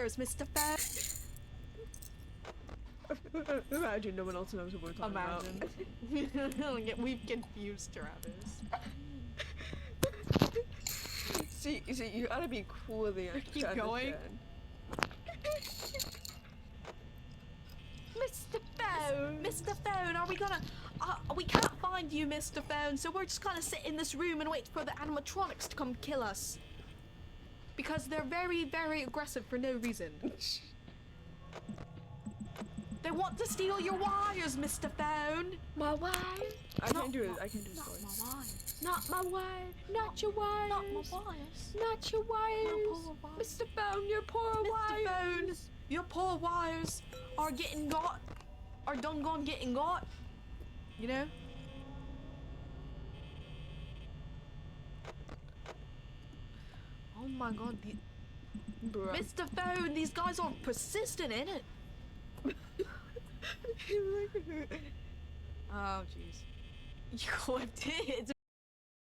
wires, Mr. Phone. Imagine no one else knows what we're talking about. Imagine. We've confused Travis. See, you gotta be cool there. Keep going. Mr. Phone! Mr. Phone, are we gonna... we can't find you, Mr. Phone, so we're just gonna sit in this room and wait for the animatronics to come kill us. Because they're very, very aggressive for no reason. They want to steal your wires, Mr. Phone! My wires? I can't do it story. Not my wires. Not my wire. Not your wires. Not my wires. Not your wires. My poor wires. Mr. Phone, your poor wires. Mr. Phone, your poor wires are getting got. Are done gone getting got. You know? Oh my god, Mr. Phone, these guys are persistent, ain't it? Oh jeez. You clipped it. It's